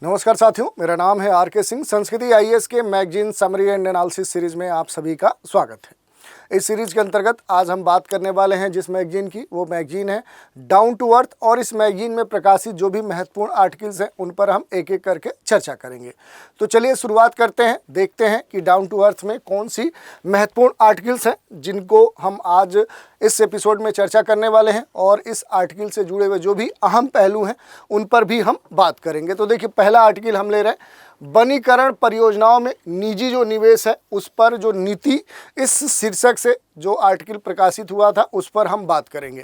नमस्कार साथियों, मेरा नाम है आर.के. सिंह। संस्कृति आईएएस के magazine summary and analysis series में आप सभी का स्वागत है। इस सीरीज के अंतर्गत आज हम बात करने वाले हैं जिस मैगजीन की, वो मैगजीन है डाउन टू अर्थ। और इस मैगजीन में प्रकाशित जो भी महत्वपूर्ण आर्टिकल्स हैं उन पर हम एक एक करके चर्चा करेंगे। तो चलिए शुरुआत करते हैं, देखते हैं कि डाउन टू अर्थ में कौन सी महत्वपूर्ण आर्टिकल्स हैं जिनको हम आज इस एपिसोड में चर्चा करने वाले हैं, और इस आर्टिकल से जुड़े हुए जो भी अहम पहलू हैं उन पर भी हम बात करेंगे। तो देखिए, पहला आर्टिकल हम ले रहे हैं वनीकरण परियोजनाओं में निजी जो निवेश है उस पर जो नीति, इस शीर्षक से जो आर्टिकल प्रकाशित हुआ था उस पर हम बात करेंगे।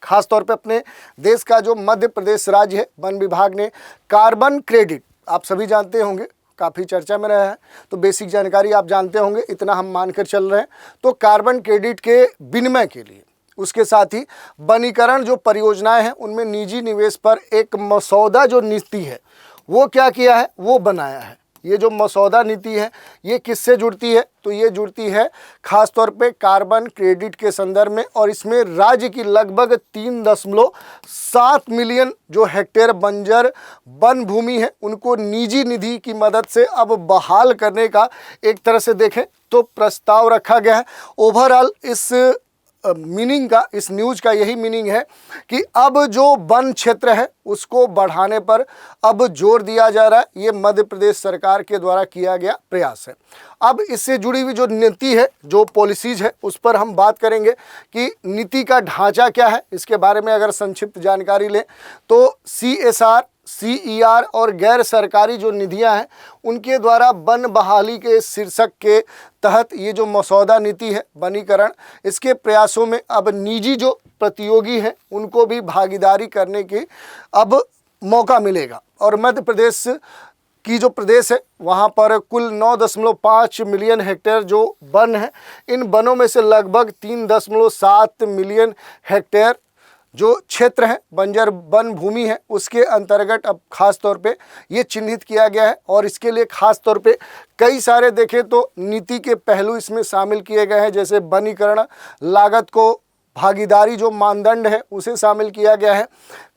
खास तौर पे अपने देश का जो मध्य प्रदेश राज्य है, वन विभाग ने कार्बन क्रेडिट, आप सभी जानते होंगे, काफ़ी चर्चा में रहा है, तो बेसिक जानकारी आप जानते होंगे, इतना हम मानकर चल रहे हैं। तो कार्बन क्रेडिट के विनिमय के लिए, उसके साथ ही वनीकरण जो परियोजनाएं हैं उनमें निजी निवेश पर एक मसौदा जो नीति है वो क्या किया है, वो बनाया है। ये जो मसौदा नीति है ये किससे जुड़ती है, तो ये जुड़ती है खास तौर पे कार्बन क्रेडिट के संदर्भ में, और इसमें राज्य की लगभग 3.7 मिलियन जो हेक्टेयर बंजर वन भूमि है उनको निजी निधि की मदद से अब बहाल करने का एक तरह से देखें तो प्रस्ताव रखा गया है। ओवरऑल इस मीनिंग का, इस न्यूज़ का यही मीनिंग है कि अब जो वन क्षेत्र है उसको बढ़ाने पर अब जोर दिया जा रहा है। ये मध्य प्रदेश सरकार के द्वारा किया गया प्रयास है। अब इससे जुड़ी हुई जो नीति है, जो पॉलिसीज़ है, उस पर हम बात करेंगे कि नीति का ढांचा क्या है। इसके बारे में अगर संक्षिप्त जानकारी लें तो CSR, CER और गैर सरकारी जो निधियां हैं उनके द्वारा वन बहाली के शीर्षक के तहत ये जो मसौदा नीति है वनीकरण, इसके प्रयासों में अब निजी जो प्रतियोगी हैं उनको भी भागीदारी करने की अब मौका मिलेगा। और मध्य प्रदेश की जो प्रदेश है वहाँ पर कुल 9.5 मिलियन हेक्टेयर जो वन है, इन वनों में से लगभग 3.7 मिलियन हेक्टेयर जो क्षेत्र है, बंजर वन भूमि है, उसके अंतर्गत अब खास तौर पे ये चिन्हित किया गया है। और इसके लिए खास तौर पे कई सारे देखें तो नीति के पहलू इसमें शामिल किए गए हैं, जैसे वनीकरण लागत को भागीदारी जो मानदंड है उसे शामिल किया गया है।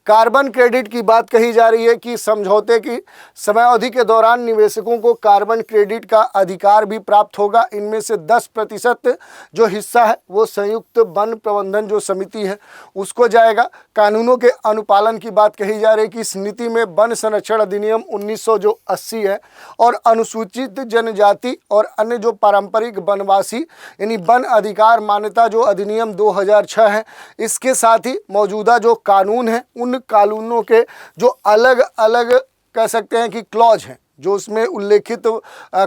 कार्बन क्रेडिट की बात कही जा रही है कि समझौते की समयावधि के दौरान निवेशकों को कार्बन क्रेडिट का अधिकार भी प्राप्त होगा। इनमें से 10% जो हिस्सा है वो संयुक्त वन प्रबंधन जो समिति है उसको जाएगा। कानूनों के अनुपालन की बात कही जा रही है कि इस नीति में वन संरक्षण अधिनियम 1980 है और अनुसूचित जनजाति और अन्य जो पारंपरिक वनवासी यानी वन अधिकार मान्यता जो अधिनियम 2006 है, इसके साथ ही मौजूदा जो कानून है उन कानूनों के जो अलग अलग कह सकते हैं कि क्लॉज हैं, जो उसमें उल्लेखित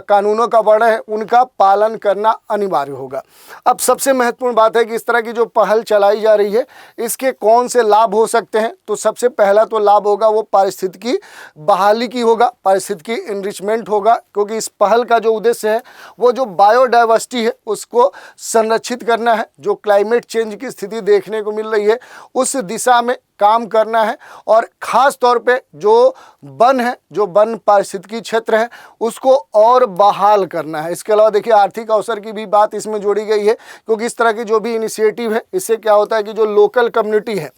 कानूनों का वर्णन है, उनका पालन करना अनिवार्य होगा। अब सबसे महत्वपूर्ण बात है कि इस तरह की जो पहल चलाई जा रही है इसके कौन से लाभ हो सकते हैं। तो सबसे पहला तो लाभ होगा वो पारिस्थितिकी बहाली की होगा, पारिस्थितिकी इनरिचमेंट होगा, क्योंकि इस पहल का जो उद्देश्य है वो जो बायोडाइवर्सिटी है उसको संरक्षित करना है। जो क्लाइमेट चेंज की स्थिति देखने को मिल रही है उस दिशा में काम करना है, और ख़ास तौर पे जो वन है, जो वन पारिस्थितिकी क्षेत्र है उसको और बहाल करना है। इसके अलावा देखिए आर्थिक अवसर की भी बात इसमें जोड़ी गई है, क्योंकि इस तरह की जो भी इनिशिएटिव है इससे क्या होता है कि जो लोकल कम्युनिटी है,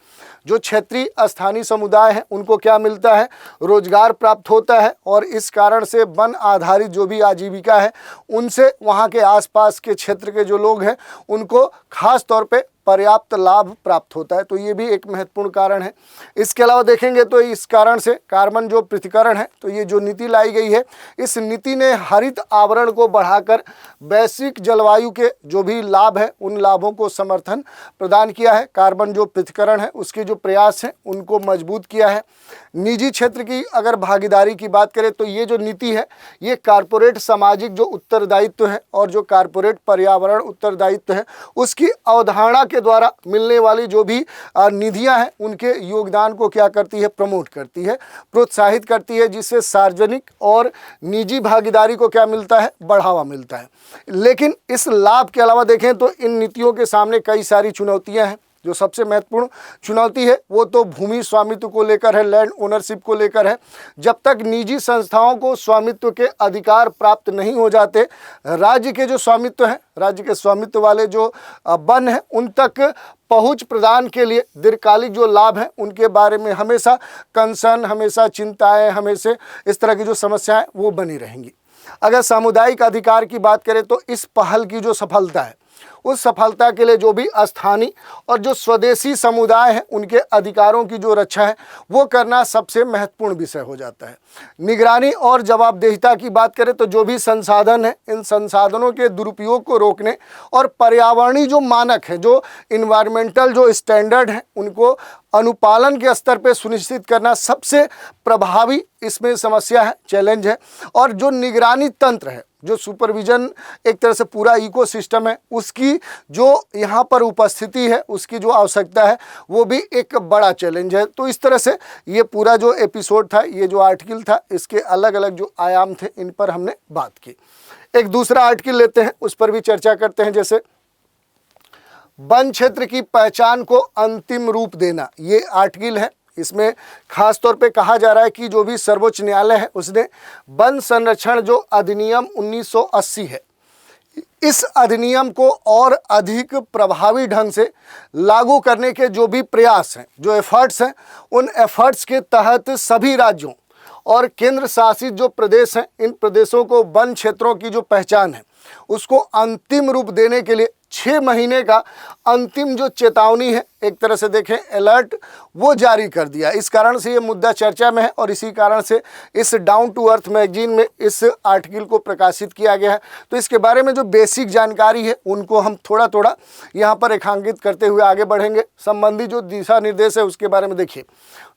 जो क्षेत्रीय स्थानीय समुदाय है, उनको क्या मिलता है, रोजगार प्राप्त होता है, और इस कारण से वन आधारित जो भी आजीविका है उनसे वहाँ के आसपास के क्षेत्र के जो लोग हैं उनको खास तौर पे पर्याप्त लाभ प्राप्त होता है। तो ये भी एक महत्वपूर्ण कारण है। इसके अलावा देखेंगे तो इस कारण से कार्बन जो पृथक्करण है, तो ये जो नीति लाई गई है इस नीति ने हरित आवरण को बढ़ाकर वैश्विक जलवायु के जो भी लाभ है उन लाभों को समर्थन प्रदान किया है। कार्बन जो पृथक्करण है उसके जो प्रयास हैं उनको मजबूत किया है। निजी क्षेत्र की अगर भागीदारी की बात करें तो ये जो नीति है ये कारपोरेट सामाजिक जो उत्तरदायित्व है और जो कारपोरेट पर्यावरण उत्तरदायित्व है उसकी अवधारणा के द्वारा मिलने वाली जो भी निधियां हैं उनके योगदान को क्या करती है, प्रमोट करती है, प्रोत्साहित करती है, जिससे सार्वजनिक और निजी भागीदारी को क्या मिलता है, बढ़ावा मिलता है। लेकिन इस लाभ के अलावा देखें तो इन नीतियों के सामने कई सारी चुनौतियां हैं। जो सबसे महत्वपूर्ण चुनौती है वो तो भूमि स्वामित्व को लेकर है, लैंड ओनरशिप को लेकर है। जब तक निजी संस्थाओं को स्वामित्व के अधिकार प्राप्त नहीं हो जाते, राज्य के जो स्वामित्व है, राज्य के स्वामित्व वाले जो वन है, उन तक पहुंच प्रदान के लिए दीर्घकालिक जो लाभ हैं उनके बारे में हमेशा कंसर्न, हमेशा चिंताएं, हमेशा इस तरह की जो समस्याएं वो बनी रहेंगी। अगर सामुदायिक अधिकार की बात करें तो इस पहल की जो सफलता है, उस सफलता के लिए जो भी स्थानीय और जो स्वदेशी समुदाय हैं उनके अधिकारों की जो रक्षा है वो करना सबसे महत्वपूर्ण विषय हो जाता है। निगरानी और जवाबदेहिता की बात करें तो जो भी संसाधन है, इन संसाधनों के दुरुपयोग को रोकने और पर्यावरणीय जो मानक हैं, जो इन्वायरमेंटल जो स्टैंडर्ड हैं, उनको अनुपालन के स्तर पे सुनिश्चित करना सबसे प्रभावी इसमें समस्या है, चैलेंज है। और जो निगरानी तंत्र है, जो सुपरविजन एक तरह से पूरा इकोसिस्टम है, उसकी जो यहाँ पर उपस्थिति है, उसकी जो आवश्यकता है, वो भी एक बड़ा चैलेंज है। तो इस तरह से ये पूरा जो एपिसोड था, ये जो आर्टिकल था, इसके अलग अलग जो आयाम थे, इन पर हमने बात की। एक दूसरा आर्टिकल लेते हैं, उस पर भी चर्चा करते हैं। जैसे वन क्षेत्र की पहचान को अंतिम रूप देना, ये आर्टिकल है। इसमें खास तौर पे कहा जा रहा है कि जो भी सर्वोच्च न्यायालय है उसने वन संरक्षण जो अधिनियम 1980 है, इस अधिनियम को और अधिक प्रभावी ढंग से लागू करने के जो भी प्रयास हैं, जो एफर्ट्स हैं, उन एफर्ट्स के तहत सभी राज्यों और केंद्र शासित जो प्रदेश हैं, इन प्रदेशों को वन क्षेत्रों की जो पहचान है उसको अंतिम रूप देने के लिए 6 महीने का अंतिम जो चेतावनी है, एक तरह से देखें अलर्ट, वो जारी कर दिया। इस कारण से ये मुद्दा चर्चा में है और इसी कारण से इस डाउन टू अर्थ मैगजीन में इस आर्टिकल को प्रकाशित किया गया है। तो इसके बारे में जो बेसिक जानकारी है उनको हम थोड़ा थोड़ा यहाँ पर रेखांकित करते हुए आगे बढ़ेंगे। संबंधित जो दिशा निर्देश है उसके बारे में देखिए।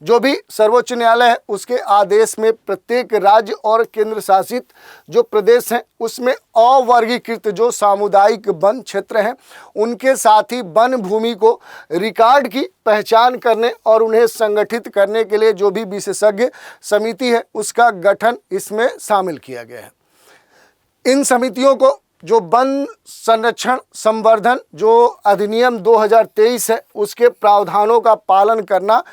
जो भी सर्वोच्च न्यायालय है उसके आदेश में प्रत्येक राज्य और केंद्र शासित जो प्रदेश हैं उसमें अवर्गीकृत जो सामुदायिक वन क्षेत्र हैं उनके साथ ही वन भूमि को रिकॉर्ड की पहचान करने और उन्हें संगठित करने के लिए जो भी विशेषज्ञ समिति है उसका गठन इसमें शामिल किया गया है। इन समितियों को जो वन संरक्षण संवर्धन जो अधिनियम 2023 है उसके प्रावधानों का पालन करना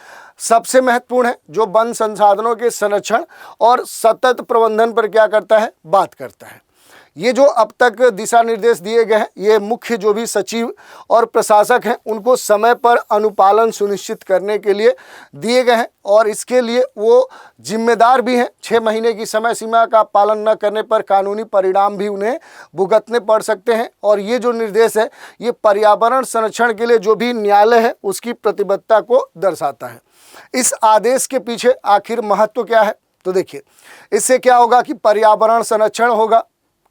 सबसे महत्वपूर्ण है, जो वन संसाधनों के संरक्षण और सतत प्रबंधन पर क्या करता है, बात करता है। ये जो अब तक दिशा निर्देश दिए गए हैं, ये मुख्य जो भी सचिव और प्रशासक हैं उनको समय पर अनुपालन सुनिश्चित करने के लिए दिए गए हैं और इसके लिए वो जिम्मेदार भी हैं। 6 महीने की समय सीमा का पालन न करने पर कानूनी परिणाम भी उन्हें भुगतने पड़ सकते हैं। और ये जो निर्देश है ये पर्यावरण संरक्षण के लिए जो भी न्यायालय है उसकी प्रतिबद्धता को दर्शाता है। इस आदेश के पीछे आखिर महत्व क्या है, तो देखिए इससे क्या होगा कि पर्यावरण संरक्षण होगा।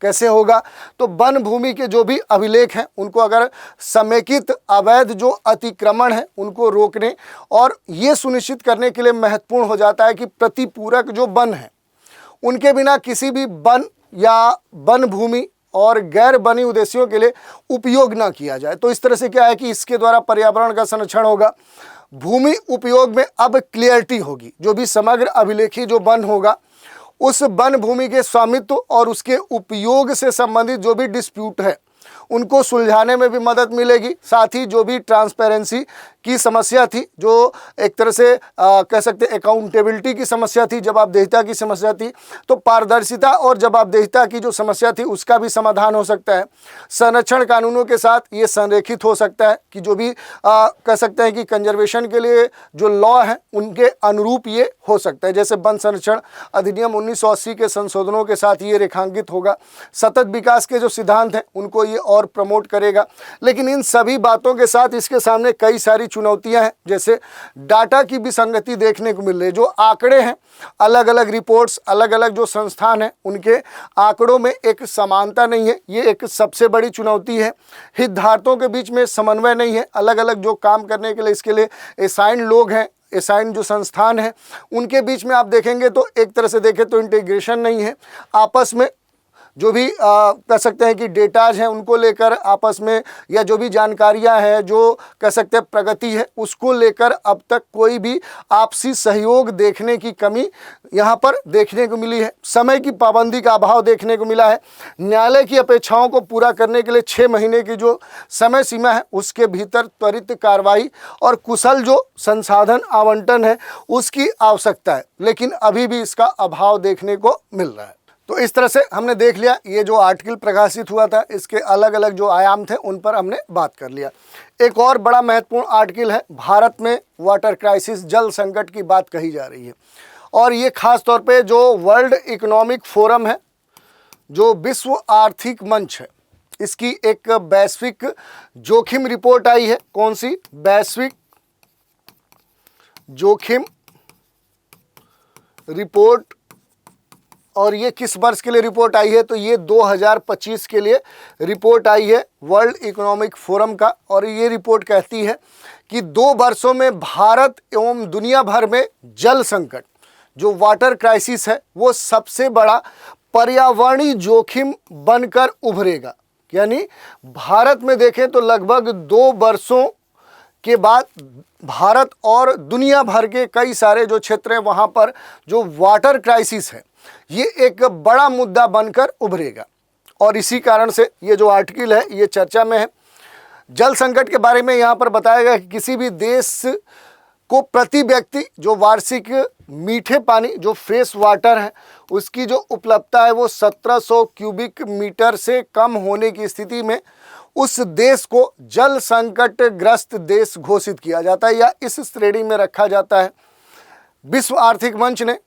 कैसे होगा, तो वन भूमि के जो भी अभिलेख हैं उनको अगर समेकित अवैध जो अतिक्रमण है उनको रोकने और ये सुनिश्चित करने के लिए महत्वपूर्ण हो जाता है कि प्रतिपूरक जो वन है उनके बिना किसी भी वन या वन भूमि और गैर वनी उद्देश्यों के लिए उपयोग ना किया जाए। तो इस तरह से क्या है कि इसके द्वारा पर्यावरण का संरक्षण होगा। भूमि उपयोग में अब क्लियरिटी होगी। जो भी समग्र अभिलेखी जो वन होगा उस वन भूमि के स्वामित्व और उसके उपयोग से संबंधित जो भी डिस्प्यूट है उनको सुलझाने में भी मदद मिलेगी। साथ ही जो भी ट्रांसपेरेंसी की समस्या थी, जो एक तरह से कह सकते अकाउंटेबिलिटी की समस्या थी, जवाबदेहिता की समस्या थी, तो पारदर्शिता और जवाबदेहिता की जो समस्या थी उसका भी समाधान हो सकता है। संरक्षण कानूनों के साथ ये संरेखित हो सकता है कि जो भी कह सकते हैं कि कंजर्वेशन के लिए जो लॉ है उनके अनुरूप ये हो सकता है। जैसे वन संरक्षण अधिनियम 1980 के संशोधनों के साथ ये रेखांकित होगा। सतत विकास के जो सिद्धांत हैं उनको ये और प्रमोट करेगा। लेकिन इन सभी बातों के साथ इसके सामने कई सारी चुनौतियां हैं। जैसे डाटा की विसंगति देखने को मिल रही है। जो आंकड़े हैं, अलग अलग रिपोर्ट्स, अलग अलग जो संस्थान हैं उनके आंकड़ों में एक समानता नहीं है। ये एक सबसे बड़ी चुनौती है। हितधारकों के बीच में समन्वय नहीं है। अलग अलग जो काम करने के लिए इसके लिए असाइंड लोग हैं, असाइंड जो संस्थान हैं उनके बीच में आप देखेंगे तो एक तरह से देखें तो इंटीग्रेशन नहीं है। आपस में जो भी कह सकते हैं कि डेटाज हैं उनको लेकर आपस में, या जो भी जानकारियां हैं, जो कह सकते हैं प्रगति है, उसको लेकर अब तक कोई भी आपसी सहयोग देखने की कमी यहाँ पर देखने को मिली है। समय की पाबंदी का अभाव देखने को मिला है। न्यायालय की अपेक्षाओं को पूरा करने के लिए 6 महीने की जो समय सीमा है उसके भीतर त्वरित कार्रवाई और कुशल जो संसाधन आवंटन है उसकी आवश्यकता है, लेकिन अभी भी इसका अभाव देखने को मिल रहा है। तो इस तरह से हमने देख लिया, ये जो आर्टिकल प्रकाशित हुआ था इसके अलग अलग जो आयाम थे उन पर हमने बात कर लिया। एक और बड़ा महत्वपूर्ण आर्टिकल है, भारत में वाटर क्राइसिस, जल संकट की बात कही जा रही है, और ये खास तौर पे जो वर्ल्ड इकोनॉमिक फोरम है, जो विश्व आर्थिक मंच है, इसकी एक वैश्विक जोखिम रिपोर्ट आई है। कौन सी? वैश्विक जोखिम रिपोर्ट। और ये किस वर्ष के लिए रिपोर्ट आई है? तो ये 2025 के लिए रिपोर्ट आई है वर्ल्ड इकोनॉमिक फोरम का, और ये रिपोर्ट कहती है कि 2 वर्षों में भारत एवं दुनिया भर में जल संकट, जो वाटर क्राइसिस है, वो सबसे बड़ा पर्यावरणीय जोखिम बनकर उभरेगा। यानी भारत में देखें तो लगभग 2 वर्षों के बाद भारत और दुनिया भर के कई सारे जो क्षेत्र हैं वहाँ पर जो वाटर क्राइसिस है ये एक बड़ा मुद्दा बनकर उभरेगा, और इसी कारण से ये जो आर्टिकल है ये चर्चा में है। जल संकट के बारे में यहाँ पर बताया गया कि किसी भी देश को प्रति व्यक्ति जो वार्षिक मीठे पानी, जो फ्रेश वाटर है, उसकी जो उपलब्धता है वो 1700 क्यूबिक मीटर से कम होने की स्थिति में उस देश को जल संकट ग्रस्त देश घोषित किया जाता है या इस श्रेणी में रखा जाता है। विश्व आर्थिक मंच ने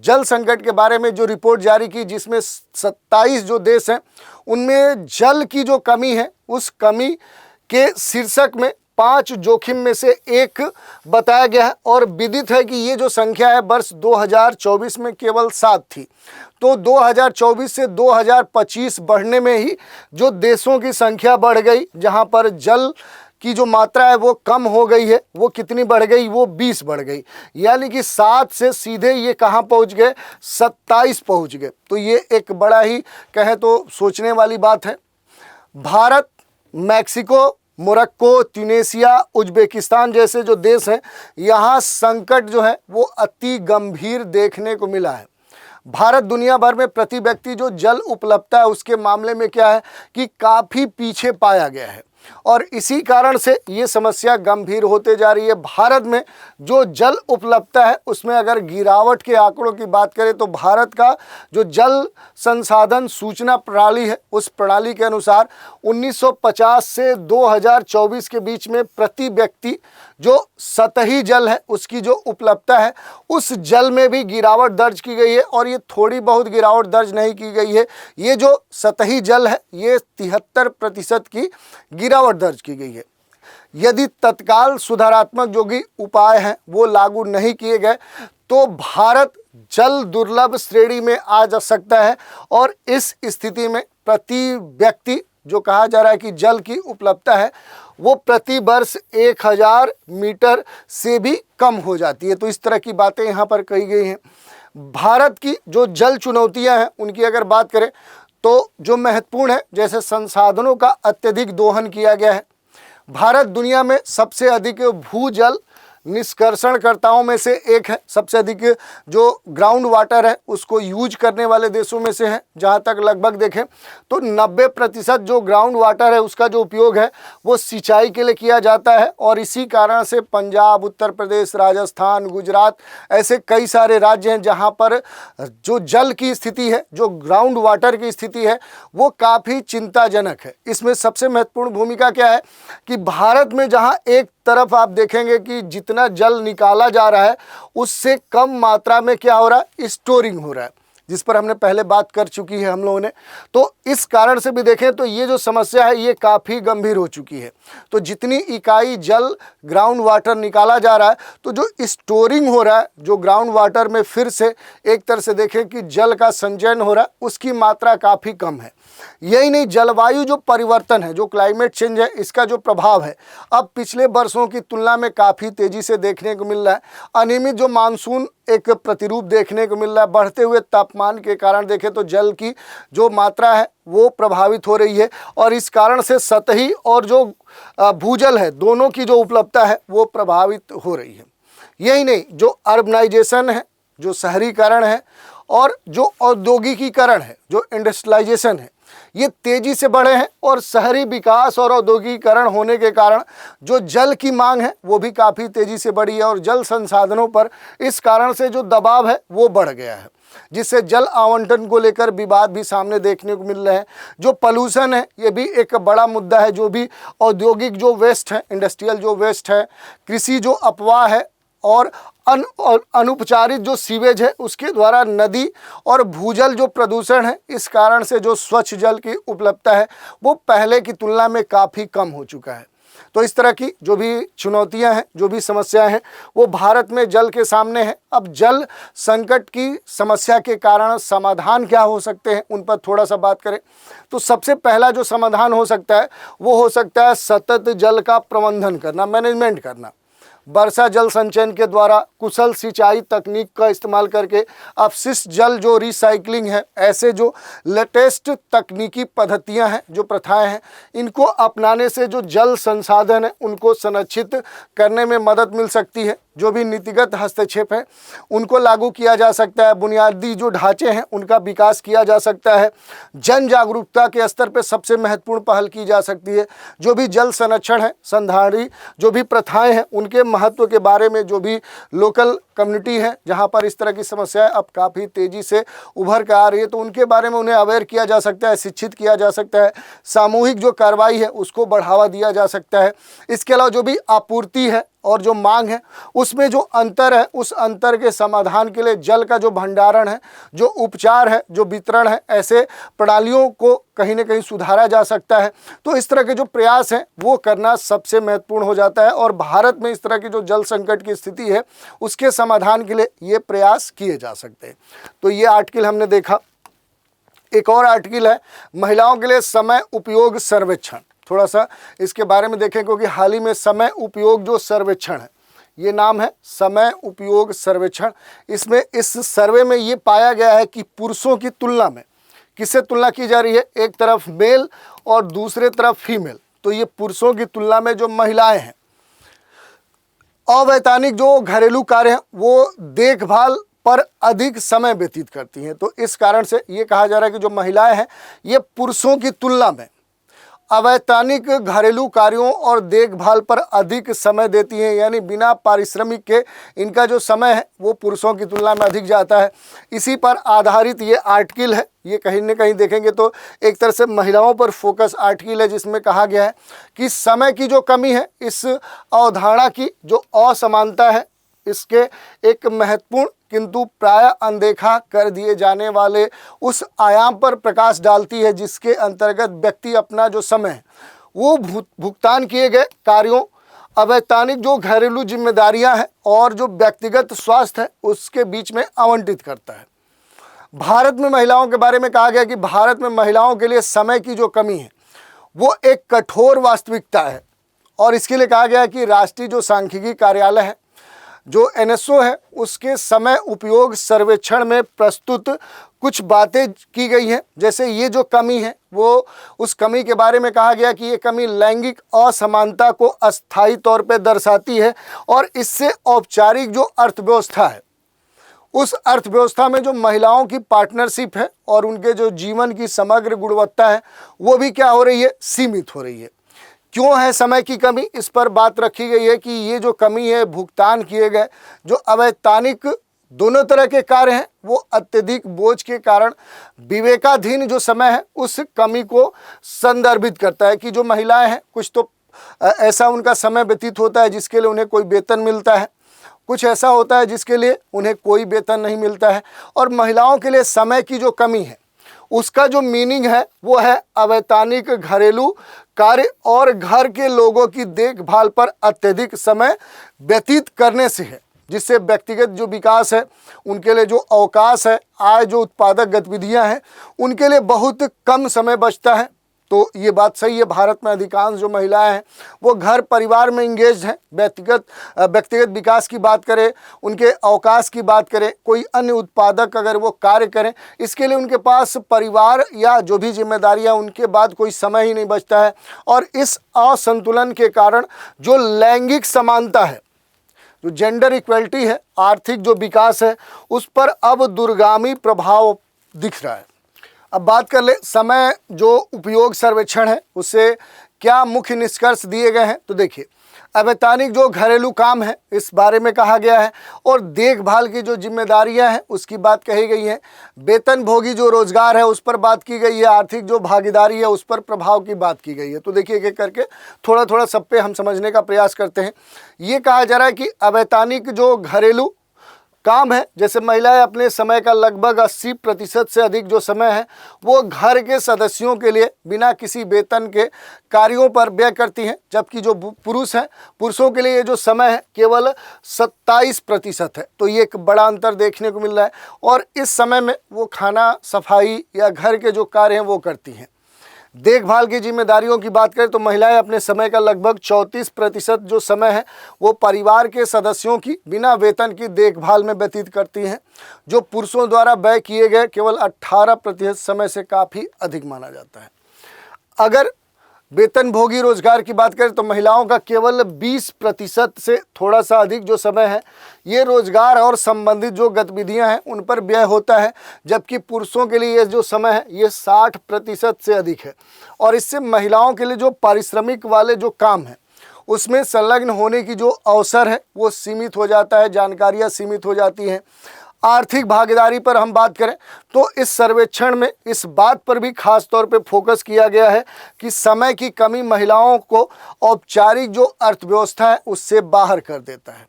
जल संकट के बारे में जो रिपोर्ट जारी की, जिसमें 27 जो देश हैं उनमें जल की जो कमी है उस कमी के शीर्षक में 5 जोखिम में से एक बताया गया है, और विदित है कि ये जो संख्या है वर्ष 2024 में केवल 7 थी। तो 2024 से 2025 बढ़ने में ही जो देशों की संख्या बढ़ गई, जहां पर जल की जो मात्रा है वो कम हो गई है, वो कितनी बढ़ गई? वो 20 बढ़ गई। यानी कि 7 से सीधे ये कहाँ पहुँच गए? 27 पहुँच गए। तो ये एक बड़ा ही कहें तो सोचने वाली बात है। Bharat, Mexico, Morocco, Tunisia, Uzbekistan जैसे जो देश हैं, यहाँ संकट जो है वो अति गंभीर देखने को मिला है। भारत दुनिया भर में प्रति व्यक्ति जो जल उपलब्धता है उसके मामले में क्या है कि काफ़ी पीछे पाया गया है, और इसी कारण से ये समस्या गंभीर होते जा रही है। भारत में जो जल उपलब्धता है उसमें अगर गिरावट के आंकड़ों की बात करें तो भारत का जो जल संसाधन सूचना प्रणाली है उस प्रणाली के अनुसार 1950 से 2024 के बीच में प्रति व्यक्ति जो सतही जल है उसकी जो उपलब्धता है उस जल में भी गिरावट दर्ज की गई है, और ये थोड़ी बहुत गिरावट दर्ज नहीं की गई है। ये जो सतही जल है ये 73% की गिरावट दर्ज की गई है। यदि तत्काल सुधारात्मक जो भी उपाय हैं वो लागू नहीं किए गए तो भारत जल दुर्लभ श्रेणी में आ जा सकता है, और इस स्थिति में प्रति व्यक्ति जो कहा जा रहा है कि जल की उपलब्धता है वो प्रति वर्ष 1000 मीटर से भी कम हो जाती है। तो इस तरह की बातें यहाँ पर कही गई हैं। भारत की जो जल चुनौतियाँ हैं उनकी अगर बात करें तो जो महत्वपूर्ण है, जैसे संसाधनों का अत्यधिक दोहन किया गया है। भारत दुनिया में सबसे अधिक भूजल निष्कर्षणकर्ताओं में से एक है। सबसे अधिक जो ग्राउंड वाटर है उसको यूज करने वाले देशों में से है। जहाँ तक लगभग देखें तो 90% जो ग्राउंड वाटर है उसका जो उपयोग है वो सिंचाई के लिए किया जाता है, और इसी कारण से पंजाब, उत्तर प्रदेश, राजस्थान, गुजरात ऐसे कई सारे राज्य हैं जहाँ पर जो जल की स्थिति है, जो ग्राउंड वाटर की स्थिति है वो काफ़ी चिंताजनक है। इसमें सबसे महत्वपूर्ण भूमिका क्या है कि भारत में जहाँ एक तरफ आप देखेंगे कि जितना जल निकाला जा रहा है उससे कम मात्रा में क्या हो रहा है? स्टोरिंग हो रहा है, जिस पर हमने पहले बात कर चुकी है हम लोगों ने। तो इस कारण से भी देखें तो ये जो समस्या है ये काफ़ी गंभीर हो चुकी है। तो जितनी इकाई जल ग्राउंड वाटर निकाला जा रहा है तो जो स्टोरिंग हो रहा है, जो ग्राउंड वाटर में फिर से एक तरह से देखें कि जल का संचयन हो रहा है, उसकी मात्रा काफ़ी कम है। यही नहीं, जलवायु जो परिवर्तन है, जो क्लाइमेट चेंज है, इसका जो प्रभाव है अब पिछले वर्षों की तुलना में काफ़ी तेज़ी से देखने को मिल रहा है। अनियमित जो मानसून एक प्रतिरूप देखने को मिल रहा है, बढ़ते हुए तापमान के कारण देखें तो जल की जो मात्रा है वो प्रभावित हो रही है और इस कारण से सतही और जो भूजल है दोनों की जो उपलब्धता है वो प्रभावित हो रही है। यही नहीं, जो अर्बनाइजेशन है, जो शहरीकरण है और जो औद्योगिकीकरण है, जो इंडस्ट्रियलाइजेशन है, ये तेज़ी से बढ़े हैं और शहरी विकास और औद्योगिकीकरण होने के कारण जो जल की मांग है वो भी काफ़ी तेज़ी से बढ़ी है और जल संसाधनों पर इस कारण से जो दबाव है वो बढ़ गया है, जिससे जल आवंटन को लेकर विवाद भी सामने देखने को मिल रहे हैं। जो पॉल्यूशन है ये भी एक बड़ा मुद्दा है, जो भी औद्योगिक जो वेस्ट है, इंडस्ट्रियल जो वेस्ट है, कृषि जो अपवाह है और अनुपचारित जो सीवेज है उसके द्वारा नदी और भूजल जो प्रदूषण है, इस कारण से जो स्वच्छ जल की उपलब्धता है वो पहले की तुलना में काफ़ी कम हो चुका है। तो इस तरह की जो भी चुनौतियां हैं, जो भी समस्याएं हैं वो भारत में जल के सामने है। अब जल संकट की समस्या के कारण समाधान क्या हो सकते हैं उन पर थोड़ा सा बात करें तो सबसे पहला जो समाधान हो सकता है वो हो सकता है सतत जल का प्रबंधन करना, मैनेजमेंट करना। वर्षा जल संचयन के द्वारा कुशल सिंचाई तकनीक का इस्तेमाल करके अपशिष्ट जल जो रिसाइकलिंग है, ऐसे जो लेटेस्ट तकनीकी पद्धतियां हैं, जो प्रथाएं हैं, इनको अपनाने से जो जल संसाधन है उनको संरक्षित करने में मदद मिल सकती है। जो भी नीतिगत हस्तक्षेप है उनको लागू किया जा सकता है, बुनियादी जो ढांचे हैं उनका विकास किया जा सकता है, जन जागरूकता के स्तर पर सबसे महत्वपूर्ण पहल की जा सकती है। जो भी जल संरक्षण है, संधारणी जो भी प्रथाएं हैं उनके महत्व के बारे में जो भी लोकल कम्युनिटी है जहां पर इस तरह की समस्याएं अब काफ़ी तेज़ी से उभर कर आ रही है तो उनके बारे में उन्हें अवेयर किया जा सकता है, शिक्षित किया जा सकता है। सामूहिक जो कार्रवाई है उसको बढ़ावा दिया जा सकता है। इसके अलावा जो भी आपूर्ति है और जो मांग है उसमें जो अंतर है, उस अंतर के समाधान के लिए जल का जो भंडारण है, जो उपचार है, जो वितरण है, ऐसे प्रणालियों को कहीं ना कहीं सुधारा जा सकता है। तो इस तरह के जो प्रयास हैं वो करना सबसे महत्वपूर्ण हो जाता है और भारत में इस तरह की जो जल संकट की स्थिति है उसके समाधान के लिए ये प्रयास किए जा सकते हैं। तो ये आर्टिकल हमने देखा। एक और आर्टिकल है महिलाओं के लिए समय उपयोग सर्वेक्षण। थोड़ा सा इसके बारे में देखें क्योंकि हाल ही में समय उपयोग जो सर्वेक्षण है, ये नाम है समय उपयोग सर्वेक्षण। इसमें इस सर्वे में ये पाया गया है कि पुरुषों की तुलना में किससे तुलना की जा रही है, एक तरफ मेल और दूसरे तरफ फीमेल। तो ये पुरुषों की तुलना में जो महिलाएं हैं अवैतनिक जो घरेलू कार्य हैं वो देखभाल पर अधिक समय व्यतीत करती हैं। तो इस कारण से ये कहा जा रहा है कि जो महिलाएं हैं ये पुरुषों की तुलना में अवैतनिक घरेलू कार्यों और देखभाल पर अधिक समय देती हैं, यानी बिना पारिश्रमिक के इनका जो समय है वो पुरुषों की तुलना में अधिक जाता है। इसी पर आधारित ये आर्टिकल है। ये कहीं न कहीं देखेंगे तो एक तरह से महिलाओं पर फोकस आर्टिकल है जिसमें कहा गया है कि समय की जो कमी है, इस अवधारणा की जो असमानता है, इसके एक महत्वपूर्ण किंतु प्राय अनदेखा कर दिए जाने वाले उस आयाम पर प्रकाश डालती है जिसके अंतर्गत व्यक्ति अपना जो समय है वो भुगतान किए गए कार्यों, अवैतनिक जो घरेलू जिम्मेदारियां हैं और जो व्यक्तिगत स्वास्थ्य है उसके बीच में आवंटित करता है। भारत में महिलाओं के बारे में कहा गया कि भारत में महिलाओं के लिए समय की जो कमी है वो एक कठोर वास्तविकता है और इसके लिए कहा गया कि राष्ट्रीय जो सांख्यिकी कार्यालय है, जो NSO है, उसके समय उपयोग सर्वेक्षण में प्रस्तुत कुछ बातें की गई हैं। जैसे ये जो कमी है वो उस कमी के बारे में कहा गया कि ये कमी लैंगिक असमानता को अस्थायी तौर पर दर्शाती है और इससे औपचारिक जो अर्थव्यवस्था है उस अर्थव्यवस्था में जो महिलाओं की पार्टनरशिप है और उनके जो जीवन की समग्र गुणवत्ता है वो भी क्या हो रही है, सीमित हो रही है। क्यों है समय की कमी, इस पर बात रखी गई है कि ये जो कमी है भुगतान किए गए जो अवैतनिक दोनों तरह के कार्य हैं वो अत्यधिक बोझ के कारण विवेकाधीन जो समय है उस कमी को संदर्भित करता है कि जो महिलाएं हैं कुछ तो ऐसा उनका समय व्यतीत होता है जिसके लिए उन्हें कोई वेतन मिलता है, कुछ ऐसा होता है जिसके लिए उन्हें कोई वेतन नहीं मिलता है। और महिलाओं के लिए समय की जो कमी है उसका जो मीनिंग है वो है अवैतनिक घरेलू कार्य और घर के लोगों की देखभाल पर अत्यधिक समय व्यतीत करने से है। जिससे व्यक्तिगत जो विकास है, उनके लिए जो अवकाश है, आय, जो उत्पादक गतिविधियां हैं, उनके लिए बहुत कम समय बचता है। तो ये बात सही है, भारत में अधिकांश जो महिलाएं हैं वो घर परिवार में इंगेज हैं। व्यक्तिगत विकास की बात करें, उनके अवकाश की बात करें, कोई अन्य उत्पादक अगर वो कार्य करें, इसके लिए उनके पास परिवार या जो भी जिम्मेदारियां, उनके बाद कोई समय ही नहीं बचता है। और इस असंतुलन के कारण जो लैंगिक समानता है, जो जेंडर इक्वलिटी है, आर्थिक जो विकास है, उस पर अब दूरगामी प्रभाव दिख रहा है। अब बात कर ले समय जो उपयोग सर्वेक्षण है, उससे क्या मुख्य निष्कर्ष दिए गए हैं। तो देखिए, अवैतनिक जो घरेलू काम है, इस बारे में कहा गया है, और देखभाल की जो जिम्मेदारियां हैं उसकी बात कही गई है। वेतनभोगी जो रोजगार है उस पर बात की गई है। आर्थिक जो भागीदारी है उस पर प्रभाव की बात की गई है। तो देखिए, एक एक करके थोड़ा थोड़ा सब पे हम समझने का प्रयास करते हैं। ये कहा जा रहा है कि अवैतनिक जो घरेलू काम है, जैसे महिलाएं अपने समय का लगभग 80% से अधिक जो समय है वो घर के सदस्यों के लिए बिना किसी वेतन के कार्यों पर व्यय करती हैं, जबकि जो पुरुष हैं, पुरुषों के लिए ये जो समय है केवल 27% है। तो ये एक बड़ा अंतर देखने को मिल रहा है। और इस समय में वो खाना, सफाई या घर के जो कार्य हैं वो करती हैं। देखभाल की जिम्मेदारियों की बात करें तो महिलाएं अपने समय का लगभग 34% जो समय है वो परिवार के सदस्यों की बिना वेतन की देखभाल में व्यतीत करती हैं, जो पुरुषों द्वारा व्यय किए गए केवल 18% समय से काफ़ी अधिक माना जाता है। अगर वेतनभोगी रोजगार की बात करें तो महिलाओं का केवल 20% से थोड़ा सा अधिक जो समय है ये रोजगार और संबंधित जो गतिविधियां हैं उन पर व्यय होता है, जबकि पुरुषों के लिए ये जो समय है ये 60% से अधिक है। और इससे महिलाओं के लिए जो पारिश्रमिक वाले जो काम है उसमें संलग्न होने की जो अवसर है वो सीमित हो जाता है, जानकारियाँ सीमित हो जाती हैं। आर्थिक भागीदारी पर हम बात करें तो इस सर्वेक्षण में इस बात पर भी खास तौर पे फोकस किया गया है कि समय की कमी महिलाओं को औपचारिक जो अर्थव्यवस्था है उससे बाहर कर देता है,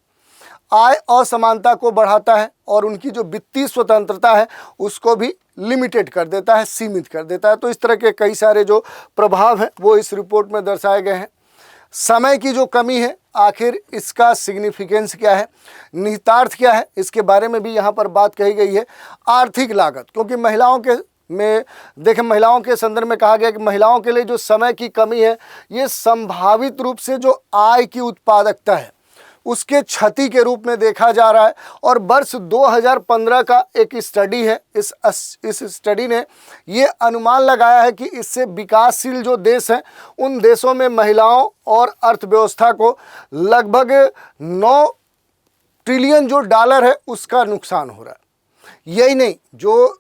आय असमानता को बढ़ाता है और उनकी जो वित्तीय स्वतंत्रता है उसको भी लिमिटेड कर देता है, सीमित कर देता है। तो इस तरह के कई सारे जो प्रभाव हैं वो इस रिपोर्ट में दर्शाए गए हैं। समय की जो कमी है, आखिर इसका सिग्निफिकेंस क्या है, निहितार्थ क्या है, इसके बारे में भी यहाँ पर बात कही गई है। आर्थिक लागत, क्योंकि महिलाओं के संदर्भ में कहा गया कि महिलाओं के लिए जो समय की कमी है ये संभावित रूप से जो आय की उत्पादकता है उसके क्षति के रूप में देखा जा रहा है। और वर्ष 2015 का एक स्टडी है, इस स्टडी ने ये अनुमान लगाया है कि इससे विकासशील जो देश हैं उन देशों में महिलाओं और अर्थव्यवस्था को लगभग 9 ट्रिलियन जो डॉलर है उसका नुकसान हो रहा है। यही नहीं, जो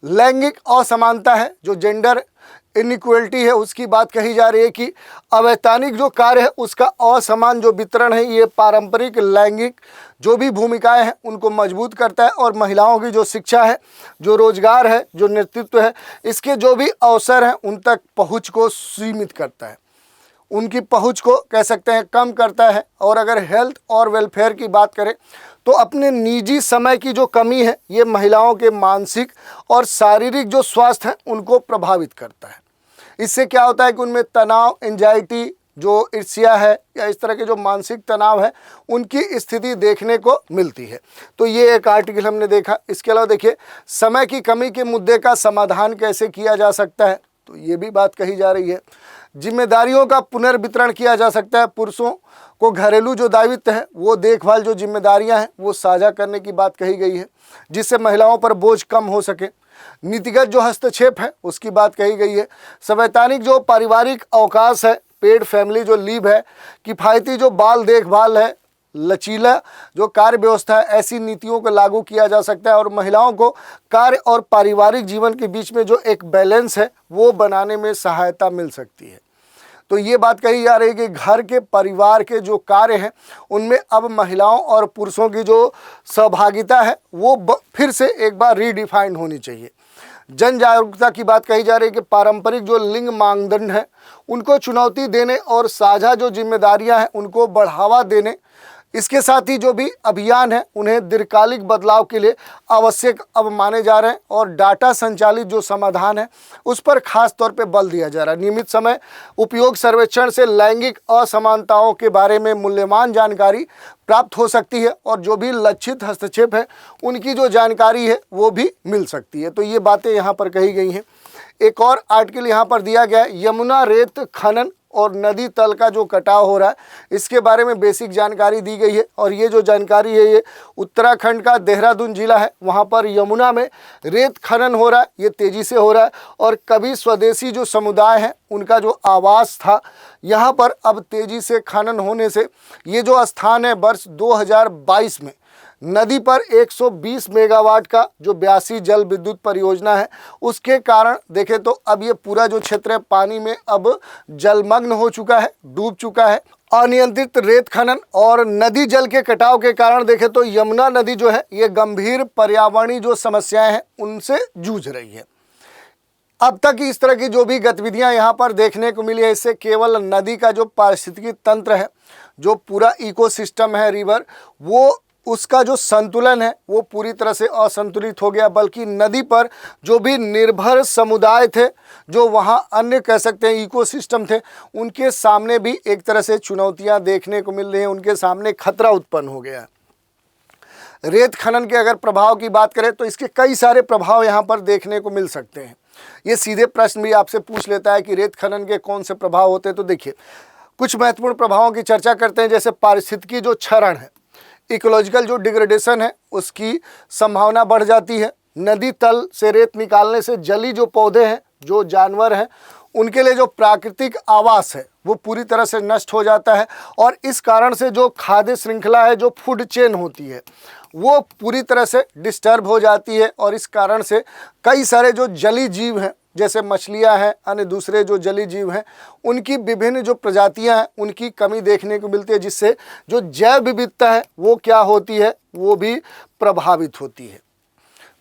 लैंगिक असमानता है, जो जेंडर इनइक्वलिटी है, उसकी बात कही जा रही है कि अवैतनिक जो कार्य है उसका असमान जो वितरण है ये पारंपरिक लैंगिक जो भी भूमिकाएं हैं उनको मजबूत करता है और महिलाओं की जो शिक्षा है, जो रोजगार है, जो नेतृत्व है, इसके जो भी अवसर हैं उन तक पहुंच को सीमित करता है, उनकी पहुंच को कह सकते हैं कम करता है। और अगर हेल्थ और वेलफेयर की बात करें तो अपने निजी समय की जो कमी है ये महिलाओं के मानसिक और शारीरिक जो स्वास्थ्य है उनको प्रभावित करता है। इससे क्या होता है कि उनमें तनाव, एंजाइटी, जो ईर्ष्या है या इस तरह के जो मानसिक तनाव है उनकी स्थिति देखने को मिलती है। तो ये एक आर्टिकल हमने देखा। इसके अलावा देखिए, समय की कमी के मुद्दे का समाधान कैसे किया जा सकता है, तो ये भी बात कही जा रही है। जिम्मेदारियों का पुनर्वितरण किया जा सकता है, पुरुषों को घरेलू जो दायित्व है वो देखभाल जो जिम्मेदारियां हैं वो साझा करने की बात कही गई है, जिससे महिलाओं पर बोझ कम हो सके। नीतिगत जो हस्तक्षेप है उसकी बात कही गई है। संवैधानिक जो पारिवारिक अवकाश है, पेड फैमिली जो लीव है, किफ़ायती जो बाल देखभाल है, लचीला जो कार्य व्यवस्था है, ऐसी नीतियों को लागू किया जा सकता है और महिलाओं को कार्य और पारिवारिक जीवन के बीच में जो एक बैलेंस है वो बनाने में सहायता मिल सकती है। तो ये बात कही जा रही है कि घर के परिवार के जो कार्य हैं उनमें अब महिलाओं और पुरुषों की जो सहभागिता है वो फिर से एक बार रीडिफाइंड होनी चाहिए। जन जागरूकता की बात कही जा रही है कि पारंपरिक जो लिंग मानदंड हैं उनको चुनौती देने और साझा जो जिम्मेदारियां हैं उनको बढ़ावा देने, इसके साथ ही जो भी अभियान है उन्हें दीर्घकालिक बदलाव के लिए आवश्यक अब माने जा रहे हैं और डाटा संचालित जो समाधान है उस पर खास तौर पे बल दिया जा रहा है। नियमित समय उपयोग सर्वेक्षण से लैंगिक असमानताओं के बारे में मूल्यवान जानकारी प्राप्त हो सकती है और जो भी लक्षित हस्तक्षेप है उनकी जो जानकारी है वो भी मिल सकती है। तो ये बातें यहाँ पर कही गई हैं। एक और आर्टिकल यहाँ पर दिया गया है, यमुना रेत खनन और नदी तल का जो कटाव हो रहा है इसके बारे में बेसिक जानकारी दी गई है। और ये जो जानकारी है ये उत्तराखंड का देहरादून जिला है, वहाँ पर यमुना में रेत खनन हो रहा है, ये तेज़ी से हो रहा है। और कभी स्वदेशी जो समुदाय है उनका जो आवास था यहाँ पर अब तेज़ी से खनन होने से ये जो स्थान है वर्ष 2022 में नदी पर 120 मेगावाट का जो 82 जल विद्युत परियोजना है उसके कारण देखें तो अब ये पूरा जो क्षेत्र है पानी में अब जलमग्न हो चुका है, डूब चुका है। अनियंत्रित रेत खनन और नदी जल के कटाव के कारण देखें तो यमुना नदी जो है ये गंभीर पर्यावरणीय जो समस्याएं हैं उनसे जूझ रही है। अब तक इस तरह की जो भी गतिविधियां यहाँ पर देखने को मिली है इससे केवल नदी का जो पारिस्थितिकी तंत्र है, जो पूरा इकोसिस्टम है रिवर, वो उसका जो संतुलन है वो पूरी तरह से असंतुलित हो गया, बल्कि नदी पर जो भी निर्भर समुदाय थे, जो वहाँ अन्य कह सकते हैं इकोसिस्टम थे, उनके सामने भी एक तरह से चुनौतियाँ देखने को मिल रही हैं, उनके सामने खतरा उत्पन्न हो गया है। रेत खनन के अगर प्रभाव की बात करें तो इसके कई सारे प्रभाव यहाँ पर देखने को मिल सकते हैं। ये सीधे प्रश्न भी आपसे पूछ लेता है कि रेत खनन के कौन से प्रभाव होते हैं। तो देखिए कुछ महत्वपूर्ण प्रभावों की चर्चा करते हैं, जैसे पारिस्थितिकी जो क्षरण है, इकोलॉजिकल जो डिग्रेडेशन है उसकी संभावना बढ़ जाती है। नदी तल से रेत निकालने से जली जो पौधे हैं, जो जानवर हैं, उनके लिए जो प्राकृतिक आवास है वो पूरी तरह से नष्ट हो जाता है और इस कारण से जो खाद्य श्रृंखला है, जो फूड चेन होती है, वो पूरी तरह से डिस्टर्ब हो जाती है और इस कारण से कई सारे जो जली जीव हैं, जैसे मछलियां हैं, अन्य दूसरे जो जली जीव हैं, उनकी विभिन्न जो प्रजातियां हैं उनकी कमी देखने को मिलती है, जिससे जो जैव विविधता है वो क्या होती है, वो भी प्रभावित होती है।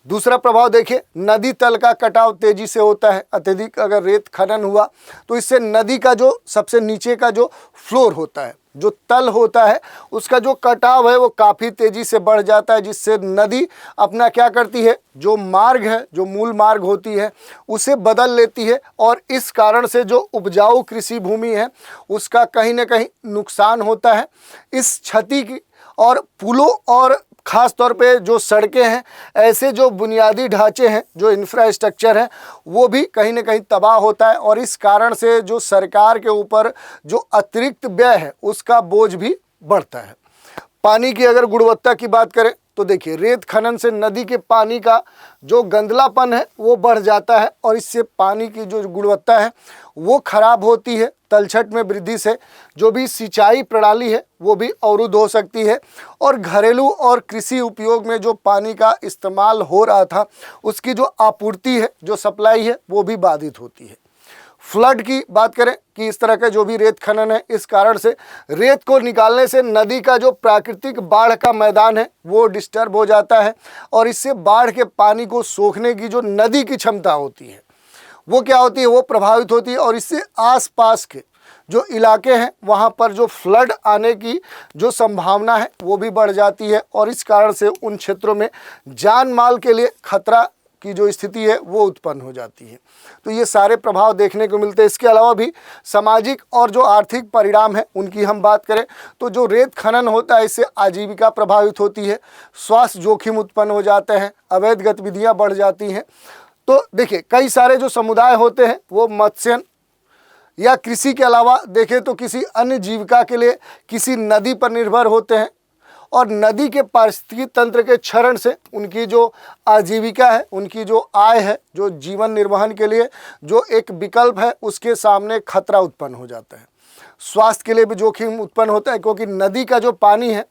दूसरा प्रभाव देखिए, नदी तल का कटाव तेजी से होता है। अत्यधिक अगर रेत खनन हुआ तो इससे नदी का जो सबसे नीचे का जो फ्लोर होता है, जो तल होता है, उसका जो कटाव है वो काफ़ी तेज़ी से बढ़ जाता है, जिससे नदी अपना क्या करती है, जो मार्ग है, जो मूल मार्ग होती है, उसे बदल लेती है और इस कारण से जो उपजाऊ कृषि भूमि है उसका कहीं ना कहीं नुकसान होता है। इस क्षति की और पुलों और ख़ास तौर पे जो सड़कें हैं, ऐसे जो बुनियादी ढांचे हैं, जो इंफ्रास्ट्रक्चर है, वो भी कहीं ना कहीं तबाह होता है और इस कारण से जो सरकार के ऊपर जो अतिरिक्त व्यय है उसका बोझ भी बढ़ता है। पानी की अगर गुणवत्ता की बात करें तो देखिए, रेत खनन से नदी के पानी का जो गंदलापन है वो बढ़ जाता है और इससे पानी की जो गुणवत्ता है वो खराब होती है। तलछट में वृद्धि से जो भी सिंचाई प्रणाली है वो भी अवरुद्ध हो सकती है और घरेलू और कृषि उपयोग में जो पानी का इस्तेमाल हो रहा था उसकी जो आपूर्ति है, जो सप्लाई है, वो भी बाधित होती है। फ्लड की बात करें कि इस तरह का जो भी रेत खनन है, इस कारण से रेत को निकालने से नदी का जो प्राकृतिक बाढ़ का मैदान है वो डिस्टर्ब हो जाता है और इससे बाढ़ के पानी को सोखने की जो नदी की क्षमता होती है वो क्या होती है, वो प्रभावित होती है और इससे आसपास के जो इलाके हैं वहाँ पर जो फ्लड आने की जो संभावना है वो भी बढ़ जाती है और इस कारण से उन क्षेत्रों में जान माल के लिए खतरा की जो स्थिति है वो उत्पन्न हो जाती है। तो ये सारे प्रभाव देखने को मिलते हैं। इसके अलावा भी सामाजिक और जो आर्थिक परिणाम है उनकी हम बात करें तो जो रेत खनन होता है इससे आजीविका प्रभावित होती है, स्वास्थ्य जोखिम उत्पन्न हो जाते हैं, अवैध गतिविधियाँ बढ़ जाती हैं। तो देखिए, कई सारे जो समुदाय होते हैं वो मत्स्य या कृषि के अलावा देखें तो किसी अन्य जीविका के लिए किसी नदी पर निर्भर होते हैं और नदी के पारिस्थितिकी तंत्र के क्षरण से उनकी जो आजीविका है, उनकी जो आय है, जो जीवन निर्वहन के लिए जो एक विकल्प है, उसके सामने खतरा उत्पन्न हो जाता है। स्वास्थ्य के लिए भी जोखिम उत्पन्न होता है क्योंकि नदी का जो पानी है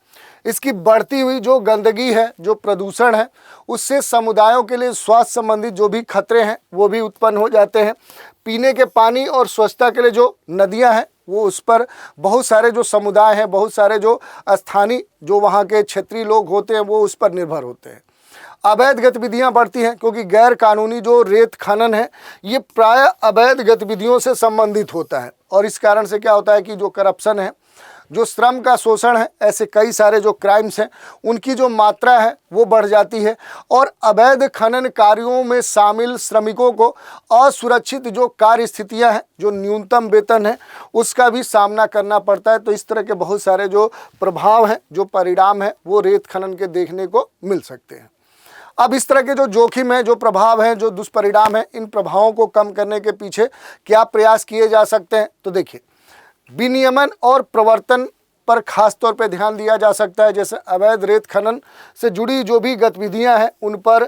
इसकी बढ़ती हुई जो गंदगी है, जो प्रदूषण है, उससे समुदायों के लिए स्वास्थ्य संबंधित जो भी खतरे हैं वो भी उत्पन्न हो जाते हैं। पीने के पानी और स्वच्छता के लिए जो नदियां हैं वो उस पर बहुत सारे जो समुदाय हैं, बहुत सारे जो स्थानीय जो वहाँ के क्षेत्रीय लोग होते हैं वो उस पर निर्भर होते हैं। अवैध गतिविधियां बढ़ती हैं क्योंकि गैर कानूनी जो रेत खनन है ये प्राय अवैध गतिविधियों से संबंधित होता है और इस कारण से क्या होता है कि जो करप्शन है, जो श्रम का शोषण है, ऐसे कई सारे जो क्राइम्स हैं उनकी जो मात्रा है वो बढ़ जाती है और अवैध खनन कार्यों में शामिल श्रमिकों को असुरक्षित जो कार्य स्थितियां हैं, जो न्यूनतम वेतन है, उसका भी सामना करना पड़ता है। तो इस तरह के बहुत सारे जो प्रभाव हैं, जो परिणाम हैं, वो रेत खनन के देखने को मिल सकते हैं। अब इस तरह के जो जोखिम है, जो प्रभाव हैं, जो दुष्परिणाम हैं, इन प्रभावों को कम करने के पीछे क्या प्रयास किए जा सकते हैं? तो देखिए, विनियमन और प्रवर्तन पर खास तौर पे ध्यान दिया जा सकता है। जैसे अवैध रेत खनन से जुड़ी जो भी गतिविधियां हैं उन पर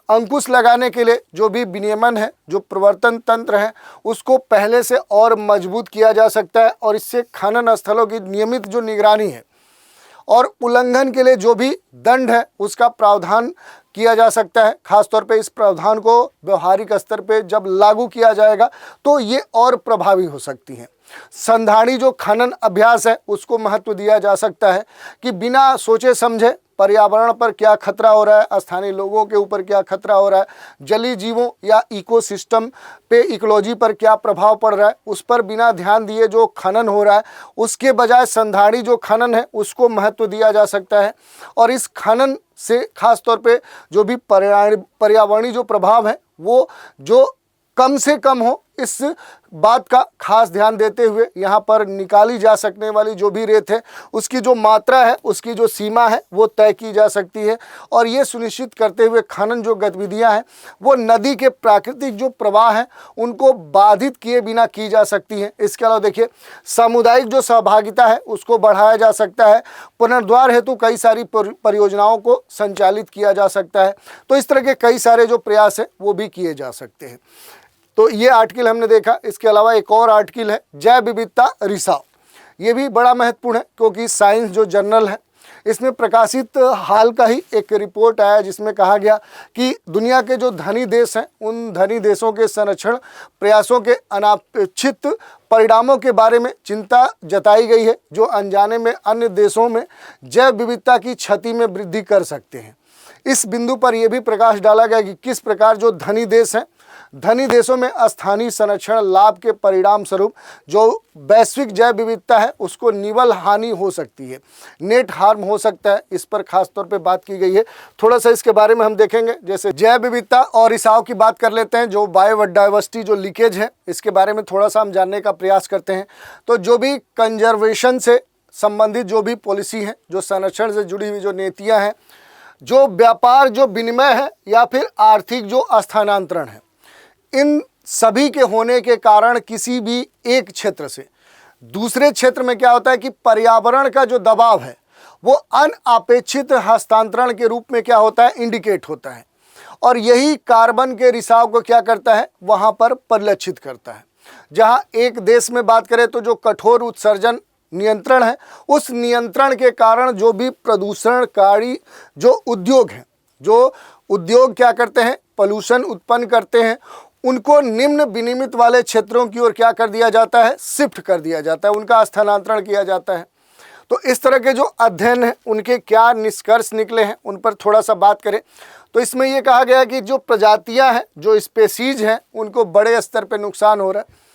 अंकुश लगाने के लिए जो भी विनियमन है, जो प्रवर्तन तंत्र है, उसको पहले से और मजबूत किया जा सकता है और इससे खनन स्थलों की नियमित जो निगरानी है और उल्लंघन के लिए जो भी दंड है उसका प्रावधान किया जा सकता है। खासतौर पे इस प्रावधान को व्यवहारिक स्तर पे जब लागू किया जाएगा तो ये और प्रभावी हो सकती हैं। संधानी जो खनन अभ्यास है उसको महत्व दिया जा सकता है कि बिना सोचे समझे पर्यावरण पर क्या खतरा हो रहा है, स्थानीय लोगों के ऊपर क्या खतरा हो रहा है, जलीय जीवों या इकोसिस्टम पे, इकोलॉजी पर क्या प्रभाव पड़ रहा है, उस पर बिना ध्यान दिए जो खनन हो रहा है उसके बजाय संधानी जो खनन है उसको महत्व दिया जा सकता है। और इस खनन से खास तौर पे जो भी पर्यावरणीय जो प्रभाव है वो जो कम से कम हो, इस बात का खास ध्यान देते हुए यहाँ पर निकाली जा सकने वाली जो भी रेत है उसकी जो मात्रा है, उसकी जो सीमा है वो तय की जा सकती है और ये सुनिश्चित करते हुए खनन जो गतिविधियाँ हैं वो नदी के प्राकृतिक जो प्रवाह हैं उनको बाधित किए बिना की जा सकती हैं। इसके अलावा देखिए, सामुदायिक जो सहभागिता है उसको बढ़ाया जा सकता है। पुनर्द्वार हेतु कई सारी परियोजनाओं को संचालित किया जा सकता है। तो इस तरह के कई सारे जो प्रयास हैं वो भी किए जा सकते हैं। तो ये आर्टिकल हमने देखा। इसके अलावा एक और आर्टिकल है जैव विविधता रिसाव। ये भी बड़ा महत्वपूर्ण है क्योंकि साइंस जो जर्नल है इसमें प्रकाशित हाल का ही एक रिपोर्ट आया जिसमें कहा गया कि दुनिया के जो धनी देश हैं उन धनी देशों के संरक्षण प्रयासों के अनापेक्षित परिणामों के बारे में चिंता जताई गई है, जो अनजाने में अन्य देशों में जैव विविधता की क्षति में वृद्धि कर सकते हैं। इस बिंदु पर यह भी प्रकाश डाला गया कि किस प्रकार जो धनी देश हैं, धनी देशों में स्थानीय संरक्षण लाभ के परिणाम स्वरूप जो वैश्विक जैव विविधता है उसको निवल हानि हो सकती है, नेट हार्म हो सकता है। इस पर खास तौर पे बात की गई है। थोड़ा सा इसके बारे में हम देखेंगे। जैसे जैव विविधता और रिसाव की बात कर लेते हैं। जो बायोडाइवर्सिटी जो लीकेज है इसके बारे में थोड़ा सा हम जानने का प्रयास करते हैं। तो जो भी कंजर्वेशन से संबंधित जो भी पॉलिसी है, जो संरक्षण से जुड़ी हुई जो नीतियाँ हैं, जो व्यापार जो विनिमय है या फिर आर्थिक जो स्थानांतरण है, इन सभी के होने के कारण किसी भी एक क्षेत्र से दूसरे क्षेत्र में क्या होता है कि पर्यावरण का जो दबाव है वो अनअपेक्षित हस्तांतरण के रूप में क्या होता है, इंडिकेट होता है और यही कार्बन के रिसाव को क्या करता है, वहाँ पर परिलक्षित करता है। जहाँ एक देश में बात करें तो जो कठोर उत्सर्जन नियंत्रण है, उस नियंत्रण के कारण जो भी प्रदूषणकारी जो उद्योग हैं, जो उद्योग क्या करते हैं, पॉल्यूशन उत्पन्न करते हैं, उनको निम्न विनियमित वाले क्षेत्रों की ओर क्या कर दिया जाता है, शिफ्ट कर दिया जाता है, उनका स्थानांतरण किया जाता है। तो इस तरह के जो अध्ययन हैं उनके क्या निष्कर्ष निकले हैं उन पर थोड़ा सा बात करें तो इसमें ये कहा गया कि जो प्रजातियां हैं, जो स्पेसीज हैं, उनको बड़े स्तर पर नुकसान हो रहा है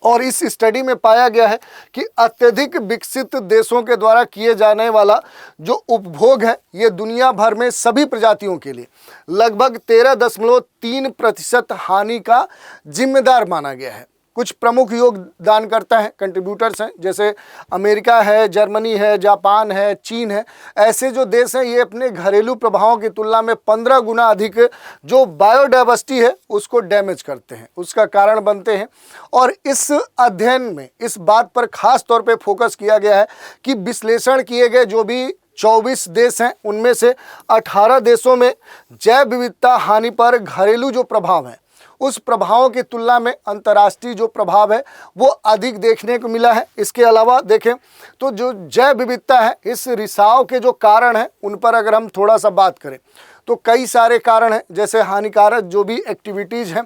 और इस स्टडी में पाया गया है कि अत्यधिक विकसित देशों के द्वारा किए जाने वाला जो उपभोग है ये दुनिया भर में सभी प्रजातियों के लिए लगभग 13.3% हानि का जिम्मेदार माना गया है। कुछ प्रमुख योगदानकर्ता हैं, कंट्रीब्यूटर्स हैं, जैसे अमेरिका है, जर्मनी है, जापान है, चीन है। ऐसे जो देश हैं ये अपने घरेलू प्रभावों की तुलना में 15 गुना अधिक जो बायोडाइवर्सिटी है उसको डैमेज करते हैं, उसका कारण बनते हैं। और इस अध्ययन में इस बात पर खास तौर पे फोकस किया गया है कि विश्लेषण किए गए जो भी 24 देश हैं उनमें से 18 देशों में जैव विविधता हानि पर घरेलू जो प्रभाव है उस प्रभावों की तुलना में अंतर्राष्ट्रीय जो प्रभाव है वो अधिक देखने को मिला है। इसके अलावा देखें तो जो जैव विविधता है, इस रिसाव के जो कारण हैं उन पर अगर हम थोड़ा सा बात करें तो कई सारे कारण हैं। जैसे हानिकारक जो भी एक्टिविटीज़ हैं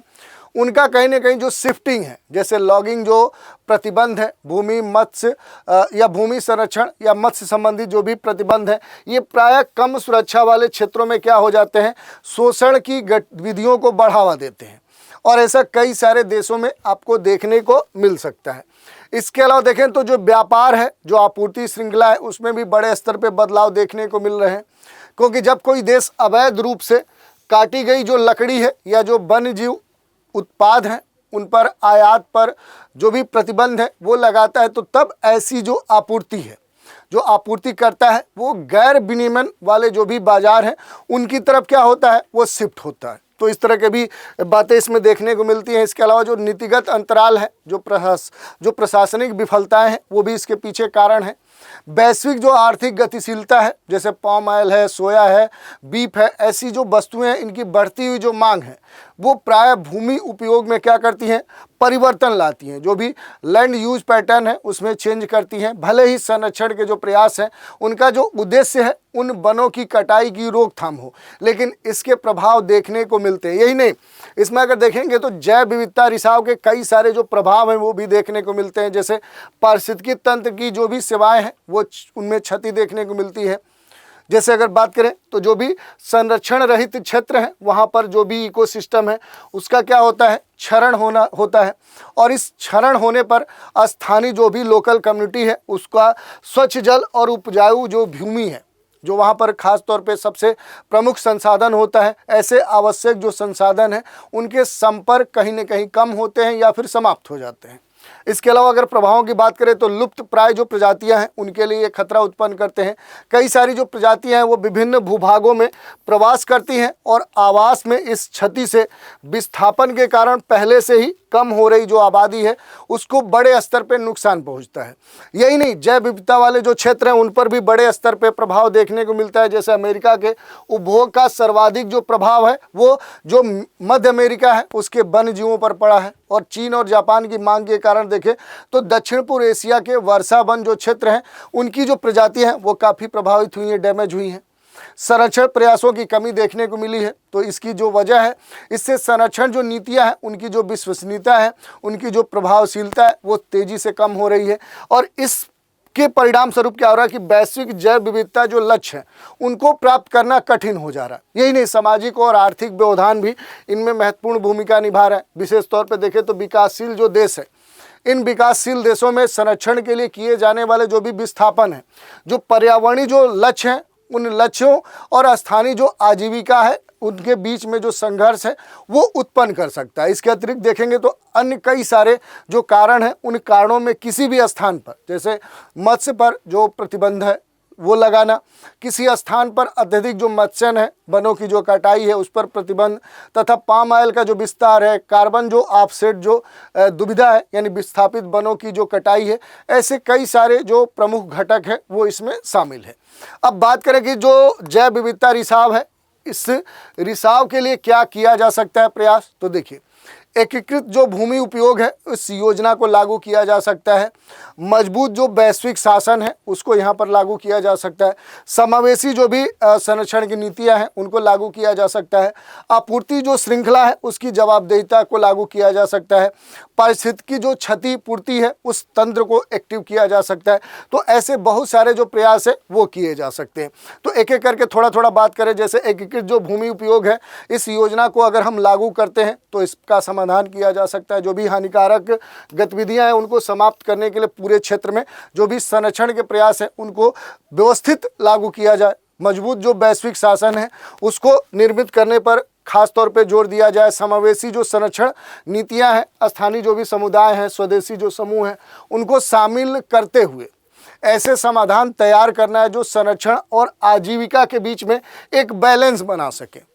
उनका कहीं ना कहीं जो शिफ्टिंग है, जैसे लॉगिंग जो प्रतिबंध है, भूमि मत्स्य या भूमि संरक्षण या मत्स्य संबंधित जो भी प्रतिबंध है, ये प्रायः कम सुरक्षा वाले क्षेत्रों में क्या हो जाते हैं, शोषण की गतिविधियों को बढ़ावा देते हैं और ऐसा कई सारे देशों में आपको देखने को मिल सकता है। इसके अलावा देखें तो जो व्यापार है, जो आपूर्ति श्रृंखला है, उसमें भी बड़े स्तर पे बदलाव देखने को मिल रहे हैं, क्योंकि जब कोई देश अवैध रूप से काटी गई जो लकड़ी है या जो वन्य जीव उत्पाद हैं उन पर आयात पर जो भी प्रतिबंध है वो लगाता है, तो तब ऐसी जो आपूर्ति है, जो आपूर्ति करता है, वो गैर विनियमन वाले जो भी बाजार हैं उनकी तरफ क्या होता है, वो शिफ्ट होता है। तो इस तरह के भी बातें इसमें देखने को मिलती हैं। इसके अलावा जो नीतिगत अंतराल है, जो प्रशासनिक विफलताएं हैं, वो भी इसके पीछे कारण है। वैश्विक जो आर्थिक गतिशीलता है, जैसे पाम ऑयल है, सोया है, बीफ है, ऐसी जो वस्तुएं हैं, इनकी बढ़ती हुई जो मांग है वो प्राय भूमि उपयोग में क्या करती हैं, परिवर्तन लाती हैं। जो भी लैंड यूज पैटर्न है उसमें चेंज करती हैं। भले ही संरक्षण के जो प्रयास हैं उनका जो उद्देश्य है उन वनों की कटाई की रोकथाम हो, लेकिन इसके प्रभाव देखने को मिलते हैं। यही नहीं, इसमें अगर देखेंगे तो जैव विविधता रिसाव के कई सारे जो प्रभाव हैं वो भी देखने को मिलते हैं। जैसे पारिस्थितिकी तंत्र की जो भी सेवाएं हैं वो उनमें क्षति देखने को मिलती है। जैसे अगर बात करें तो जो भी संरक्षण रहित क्षेत्र हैं वहाँ पर जो भी इकोसिस्टम है उसका क्या होता है, क्षरण होता है। और इस क्षरण होने पर स्थानीय जो भी लोकल कम्युनिटी है उसका स्वच्छ जल और उपजाऊ जो भूमि है, जो वहाँ पर ख़ास तौर पे सबसे प्रमुख संसाधन होता है, ऐसे आवश्यक जो संसाधन हैं उनके संपर्क कहीं न कहीं कम होते हैं या फिर समाप्त हो जाते हैं। इसके अलावा अगर प्रभावों की बात करें तो लुप्त प्राय जो प्रजातियां हैं उनके लिए खतरा उत्पन्न करते हैं। कई सारी जो प्रजातियां हैं वो विभिन्न भूभागों में प्रवास करती हैं और आवास में इस क्षति से विस्थापन के कारण पहले से ही कम हो रही जो आबादी है उसको बड़े स्तर पर नुकसान पहुंचता है। यही नहीं, जैव विविधता वाले जो क्षेत्र हैं उन पर भी बड़े स्तर पर प्रभाव देखने को मिलता है। जैसे अमेरिका के उपभोग का सर्वाधिक जो प्रभाव है वो जो मध्य अमेरिका है उसके वन्य जीवों पर पड़ा है, और चीन और जापान की मांग के कारण देखें तो दक्षिण पूर्व एशिया के वर्षा वन जो क्षेत्र हैं उनकी जो प्रजातियां हैं वो काफ़ी प्रभावित हुई हैं, डैमेज हुई हैं। संरक्षण प्रयासों की कमी देखने को मिली है, तो इसकी जो वजह है, इससे संरक्षण जो नीतियां हैं उनकी जो विश्वसनीयता है, उनकी जो प्रभावशीलता है वो तेजी से कम हो रही है। और इस के परिणाम स्वरूप क्या हो रहा है कि वैश्विक जैव विविधता जो लक्ष्य है उनको प्राप्त करना कठिन हो जा रहा है। यही नहीं, सामाजिक और आर्थिक व्यवधान भी इनमें महत्वपूर्ण भूमिका निभा रहा है। विशेष तौर पर देखें तो विकासशील जो देश है, इन विकासशील देशों में संरक्षण के लिए किए जाने वाले जो भी विस्थापन है, जो पर्यावरणीय जो लक्ष्य हैं, उन लक्ष्यों और स्थानीय जो आजीविका है उनके बीच में जो संघर्ष है वो उत्पन्न कर सकता है। इसके अतिरिक्त देखेंगे तो अन्य कई सारे जो कारण हैं, उन कारणों में किसी भी स्थान पर, जैसे मत्स्य पर जो प्रतिबंध है वो लगाना, किसी स्थान पर अत्यधिक जो मत्स्यन है, वनों की जो कटाई है उस पर प्रतिबंध, तथा पाम ऑयल का जो विस्तार है, कार्बन जो ऑफसेट जो दुविधा है यानी विस्थापित वनों की जो कटाई है, ऐसे कई सारे जो प्रमुख घटक है वो इसमें शामिल है। अब बात करें कि जो जैव विविधता रिसाव है, इस रिसाव के लिए क्या किया जा सकता है प्रयास, तो देखिए एकीकृत जो भूमि उपयोग है उस योजना को लागू किया जा सकता है। मजबूत जो वैश्विक शासन है उसको यहाँ पर लागू किया जा सकता है। समावेशी जो भी संरक्षण की नीतियाँ हैं उनको लागू किया जा सकता है। आपूर्ति जो श्रृंखला है उसकी जवाबदेहिता को लागू किया जा सकता है। पारिस्थितिकी जो क्षतिपूर्ति है उस तंत्र को एक्टिव किया जा सकता है। तो ऐसे बहुत सारे जो प्रयास है वो किए जा सकते हैं। तो एक एक करके थोड़ा थोड़ा बात करें। जैसे एकीकृत जो भूमि उपयोग है, इस योजना को अगर हम लागू करते हैं तो इसका समाधान किया जा सकता है। जो भी हानिकारक गतिविधियां हैं उनको समाप्त करने के लिए पूरे क्षेत्र में जो भी संरक्षण के प्रयास है उनको व्यवस्थित लागू किया जाए। मजबूत जो वैश्विक शासन है उसको निर्मित करने पर खास तौर पे जोर दिया जाए। समावेशी जो संरक्षण नीतियां हैं, स्थानीय जो भी समुदाय हैं, स्वदेशी जो समूह हैं, उनको शामिल करते हुए ऐसे समाधान तैयार करना है जो संरक्षण और आजीविका के बीच में एक बैलेंस बना सके।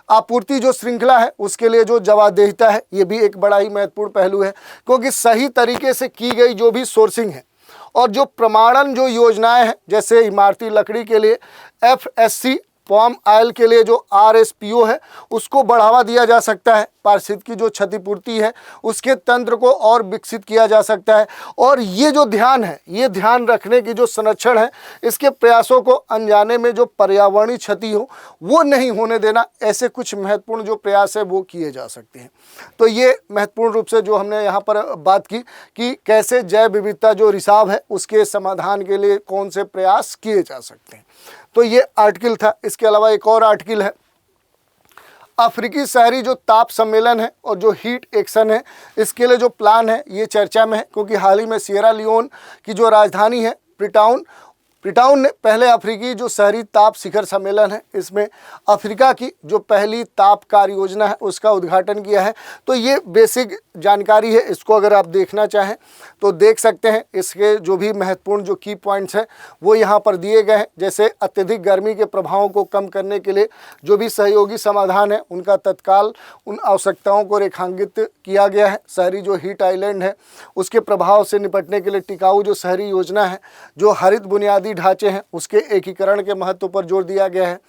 आपूर्ति जो श्रृंखला है उसके लिए जो जवाबदेहिता है ये भी एक बड़ा ही महत्वपूर्ण पहलू है, क्योंकि सही तरीके से की गई जो भी सोर्सिंग है और जो प्रमाणन जो योजनाएं हैं, जैसे इमारती लकड़ी के लिए FSC, पाम ऑयल के लिए जो RSPO है उसको बढ़ावा दिया जा सकता है। पारिस्थितिकी जो क्षतिपूर्ति है उसके तंत्र को और विकसित किया जा सकता है। और ये जो ध्यान है, ये ध्यान रखने की जो संरक्षण है, इसके प्रयासों को अनजाने में जो पर्यावरणीय क्षति हो वो नहीं होने देना, ऐसे कुछ महत्वपूर्ण जो प्रयास है वो किए जा सकते हैं। तो ये महत्वपूर्ण रूप से जो हमने यहाँ पर बात की कि कैसे जैव विविधता जो रिसाव है उसके समाधान के लिए कौन से प्रयास किए जा सकते हैं। तो ये आर्टिकल था। इसके अलावा एक और आर्टिकल है अफ्रीकी शहरी जो ताप सम्मेलन है और जो हीट एक्शन है, इसके लिए जो प्लान है ये चर्चा में है, क्योंकि हाल ही में सिएरा लियोन की जो राजधानी है फ्रीटाउन ने पहले अफ्रीकी जो शहरी ताप शिखर सम्मेलन है, इसमें अफ्रीका की जो पहली ताप कार्य योजना है उसका उद्घाटन किया है। तो ये बेसिक जानकारी है, इसको अगर आप देखना चाहें तो देख सकते हैं। इसके जो भी महत्वपूर्ण जो की पॉइंट्स हैं वो यहाँ पर दिए गए हैं, जैसे अत्यधिक गर्मी के प्रभावों को कम करने के लिए जो भी सहयोगी समाधान है उनका तत्काल उन आवश्यकताओं को रेखांकित किया गया है। शहरी जो हीट आइलैंड है उसके प्रभाव से निपटने के लिए टिकाऊ जो शहरी योजना है, जो हरित बुनियादी ढांचे हैं उसके एकीकरण के महत्व पर जोर दिया गया है।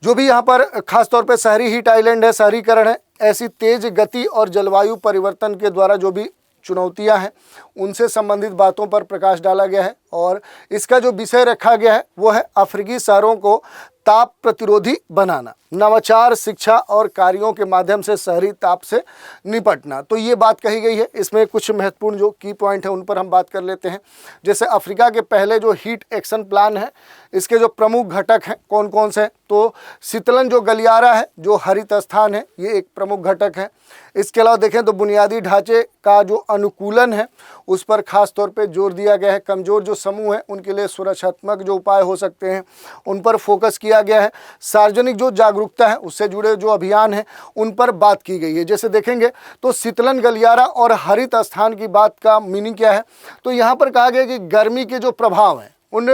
जो भी यहाँ पर खास तौर पे शहरी हीट आइलैंड है, शहरीकरण है, ऐसी तेज गति और जलवायु परिवर्तन के द्वारा जो भी चुनौतियां हैं उनसे संबंधित बातों पर प्रकाश डाला गया है। और इसका जो विषय रखा गया है वो है अफ्रीकी शहरों को ताप प्रतिरोधी बनाना, नवाचार, शिक्षा और कार्यों के माध्यम से शहरी ताप से निपटना। तो ये बात कही गई है। इसमें कुछ महत्वपूर्ण जो की पॉइंट है उन पर हम बात कर लेते हैं। जैसे अफ्रीका के पहले जो हीट एक्शन प्लान है, इसके जो प्रमुख घटक हैं कौन कौन से हैं, तो शीतलन जो गलियारा है, जो हरित स्थान है, ये एक प्रमुख घटक है। इसके अलावा देखें तो बुनियादी ढांचे का जो अनुकूलन है उस पर खास तौर पे जोर दिया गया है। कमज़ोर जो समूह है उनके लिए सुरक्षात्मक जो उपाय हो सकते हैं उन पर फोकस किया गया है। सार्वजनिक जो जागरूकता है उससे जुड़े जो अभियान हैं उन पर बात की गई है। जैसे देखेंगे तो शीतलन गलियारा और हरित स्थान की बात का मीनिंग क्या है, तो यहाँ पर कहा गया कि गर्मी के जो प्रभाव हैं उन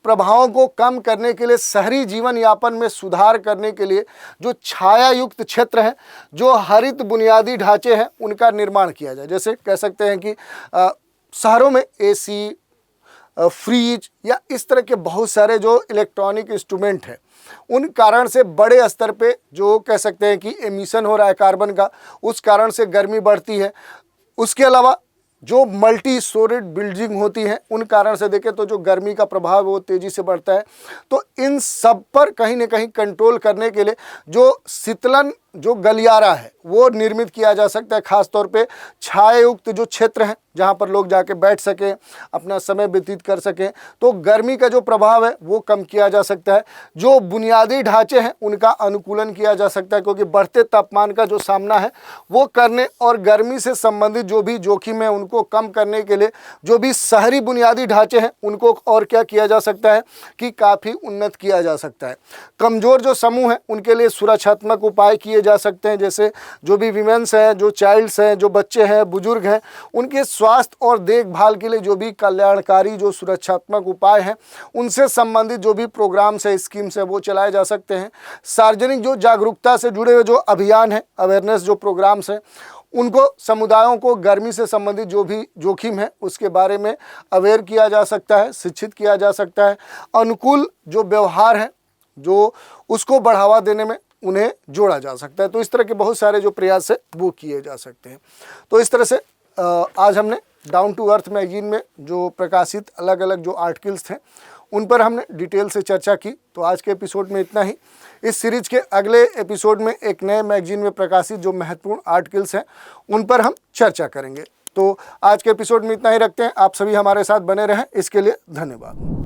प्रभावों को कम करने के लिए, शहरी जीवन यापन में सुधार करने के लिए जो छाया युक्त क्षेत्र हैं, जो हरित बुनियादी ढांचे हैं, उनका निर्माण किया जाए। जैसे कह सकते हैं कि शहरों में एसी, फ्रीज या इस तरह के बहुत सारे जो इलेक्ट्रॉनिक इंस्ट्रूमेंट हैं उन कारण से बड़े स्तर पे जो कह सकते हैं कि एमिशन हो रहा है कार्बन का, उस कारण से गर्मी बढ़ती है। उसके अलावा जो मल्टी स्टोरेड बिल्डिंग होती हैं उन कारण से देखें तो जो गर्मी का प्रभाव वो तेज़ी से बढ़ता है। तो इन सब पर कहीं ना कहीं कंट्रोल करने के लिए जो शीतलन जो गलियारा है वो निर्मित किया जा सकता है। खास तौर पे छायायुक्त जो क्षेत्र हैं जहाँ पर लोग जाके बैठ सकें, अपना समय व्यतीत कर सकें, तो गर्मी का जो प्रभाव है वो कम किया जा सकता है। जो बुनियादी ढांचे हैं उनका अनुकूलन किया जा सकता है, क्योंकि बढ़ते तापमान का जो सामना है वो करने और गर्मी से संबंधित जो भी जोखिम है उनको कम करने के लिए जो भी शहरी बुनियादी ढांचे हैं उनको और क्या किया जा सकता है कि काफ़ी उन्नत किया जा सकता है। कमज़ोर जो समूह हैं उनके लिए सुरक्षात्मक उपाय किए जा सकते हैं, जैसे जो भी वीमेंस हैं, जो चाइल्ड्स हैं, जो बच्चे हैं, बुजुर्ग हैं, उनके स्वास्थ्य और देखभाल के लिए जो भी कल्याणकारी जो सुरक्षात्मक उपाय हैं उनसे संबंधित जो भी प्रोग्राम्स है, स्कीम्स है, वो चलाए जा सकते हैं। सार्वजनिक जो जागरूकता से जुड़े हुए जो अभियान है, अवेयरनेस जो प्रोग्राम्स हैं, उनको समुदायों को गर्मी से संबंधित जो भी जोखिम है उसके बारे में अवेयर किया जा सकता है, शिक्षित किया जा सकता है। अनुकूल जो व्यवहार है जो उसको बढ़ावा देने में उन्हें जोड़ा जा सकता है। तो इस तरह के बहुत सारे जो प्रयास है वो किए जा सकते हैं। तो इस तरह से आज हमने डाउन टू अर्थ मैगजीन में जो प्रकाशित अलग अलग जो आर्टिकल्स थे उन पर हमने डिटेल से चर्चा की। तो आज के एपिसोड में इतना ही। इस सीरीज के अगले एपिसोड में एक नए मैगजीन में प्रकाशित जो महत्वपूर्ण आर्टिकल्स हैं उन पर हम चर्चा करेंगे। तो आज के एपिसोड में इतना ही रखते हैं। आप सभी हमारे साथ बने रहें, इसके लिए धन्यवाद।